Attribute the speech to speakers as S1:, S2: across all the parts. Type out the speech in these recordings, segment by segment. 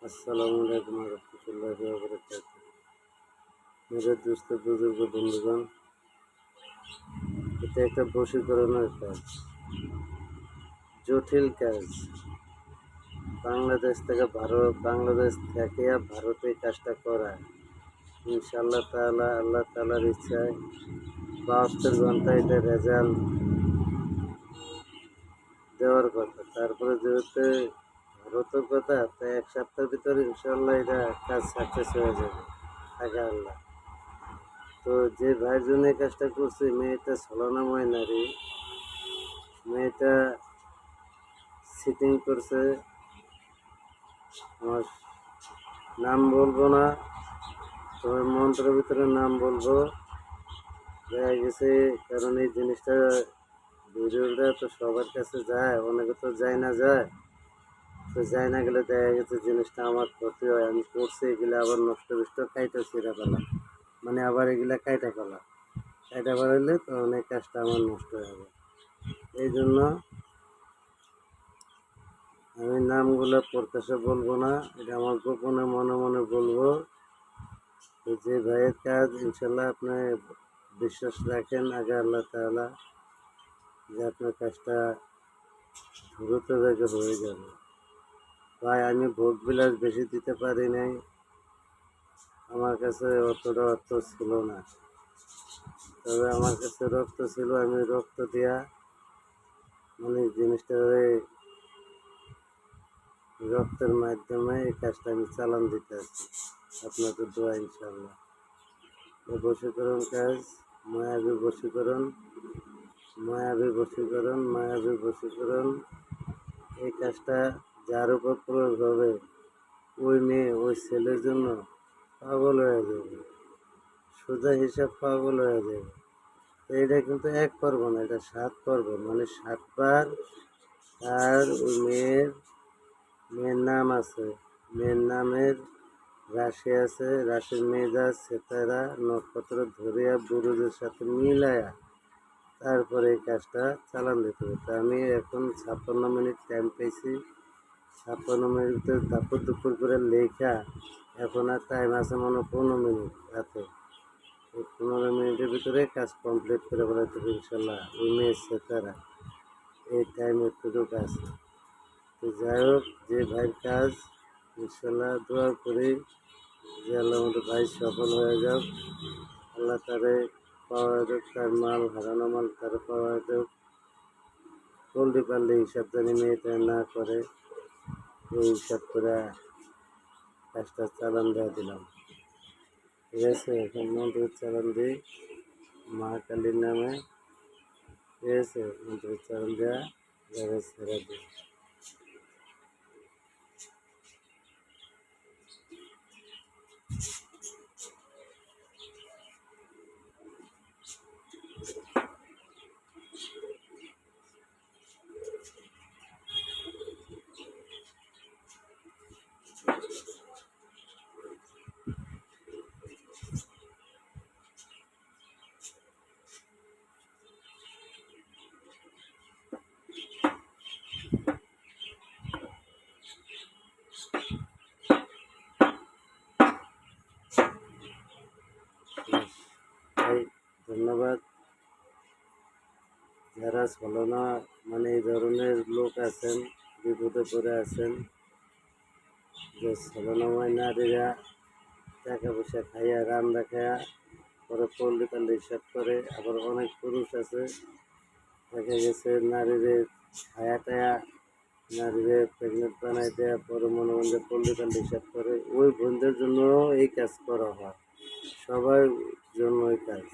S1: আসসালামু আলাইকুম রহমতুল্লাহি ওয়া বারাকাতুহু। मेरे दोस्त बुजुर्ग बंधुगण, এটা একটা বশীকরণের কাজ, জটিল কাজ। বাংলাদেশ থেকে ভারতে কাজটা করা, ইনশাআল্লাহ তাআলা আল্লাহ তাআলার ইচ্ছায় 72 ঘন্টায় এটা রেজাল্ট দেওয়ার কথা। তারপরে যেহেতু ভারতের কথা, তাই 1 সপ্তাহের ভিতরে ইনশাআল্লাহ এটা কাজ সাকসেস হয়ে যাবে, আগে আল্লাহ। তো যে ভাইয়ের জন্য এই কাজটা করছি, মেয়েটা ছলনাময় নারী। মেয়েটা সিটিং করছে, আমার নাম বলবো না, তোমার মন্ত্রের ভিতরে নাম বলবো। দেখা গেছে, কারণ এই জিনিসটা ভিডিওটা তো সবার কাছে যায়, অনেকে তো যায় না, তো যায় না গেলে দেখা গেছে জিনিসটা আমার ক্ষতি হয়। আমি করছি এগুলো আবার নষ্ট বিষ্ট খাইতে ছিঁড়া পেলাম, মানে আবার এগুলা কাইটা ফেলাইলে তো অনেক কাজটা আমার নষ্ট হয়ে যাবে। এই জন্য আমি নামগুলো প্রকাশে বলবো না, এটা আমার গোপনে মনে মনে বলবো। তো যে ভাইয়ের কাজ ইনশাল্লাহ আপনি বিশ্বাস রাখেন আগে আল্লাহ তাআলা, যে আপনার কাজটা দ্রুত বেগে হয়ে যাবে। ভাই, আমি ভোগ বিলাস বেশি দিতে পারি নাই, আমার কাছে অতটা অর্থ ছিল না। তবে আমার কাছে রক্ত ছিল, আমি রক্ত দিয়া মানে জিনিসটা রক্তের মাধ্যমে এই কাজটা আমি চালান দিতে আছি। আপনাদের দোয়া ইনশাআল্লাহ। বশীকরণ কাজ, মায়াবী বশীকরণ, মায়াবী বশীকরণ। এই কাজটা যার উপর প্রয়োগ হবে, ওই মেয়ে ওই ছেলের জন্য পাগল হয়ে যাবে, সোজা হিসাব পাগল হয়ে যাবে। তো এটা কিন্তু 1 পর্ব না, এটা 7 পর্ব, মানে 7 বার। আর ওই মেয়ের নাম আছে, মেয়ের নামের রাশি আছে, রাশির মেজাজ সেতারা নক্ষত্র ধরিয়া বুরুজের সাথে মিলায়া তারপরে এই কাজটা চালান দিতে হবে। তো আমি এখন 56 মিনিট টাইম পেয়েছি, 56 মিনিটের দাপুর দুপুর করে লেখা, এখন আর টাইম আছে মনে 15 মিনিট রাতে। এই 15 মিনিটের ভিতরে কাজ কমপ্লিট করে ফেলাতে হবে ইনশাল্লাহ। ওই মেয়ের সেতারা এই টাইম একটুকু আছে। তো যাই হোক, যে ভাইয়ের কাজ ইনশাল্লাহ দোয়া করি যে আল্লাহ আমাদের ভাই সফল হয়ে যাক, আল্লাহ তারে পাওয়া যাক, তার মাল হারানো মাল তারা পাওয়া যাক। পল্লি পাল্লি হিসাব জানি মেয়েটা না করে, এই হিসাব করে কাজটা চালান দেওয়া দিলাম। ঠিক আছে, এখন মন্ত্রের চালান দিই মা কালীর নামে। ঠিক আছে, মন্ত্রের চালান দেওয়া জায়গায় ছেড়ে দিই। ভাই ধন্যবাদ। যারা ছলনা মানে এই ধরনের লোক আছেন, বিপদে পড়ে আছেন, যে ছলনাময় নারীরা টাকা পয়সা খাইয়া রান্না খাইয়া পরে পল্লি পাল্লি হিসাব করে। আবার অনেক পুরুষ আছে, দেখা গেছে নারীদের খায়া টায়া নারীদের প্রেগনেন্ট বানাই দেওয়া, পরে মনে মনে পল্লি পাল্লি হিসাব করে। ওই বোনদের জন্য এই কাজ করা হয়, সবার জন্য এই কাজ।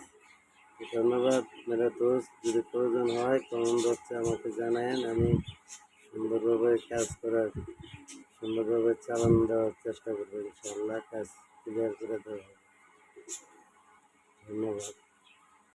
S1: ধন্যবাদ মেরা দোস্ত। যদি প্রয়োজন হয় কমেন্ট বক্সে আমাকে জানায়েন, আমি সুন্দরভাবে কাজ করার, সুন্দরভাবে চালান দেওয়ার চেষ্টা করবো ইনশাআল্লাহ। কাজ ক্লিয়ার করে দেওয়া হবে। ধন্যবাদ।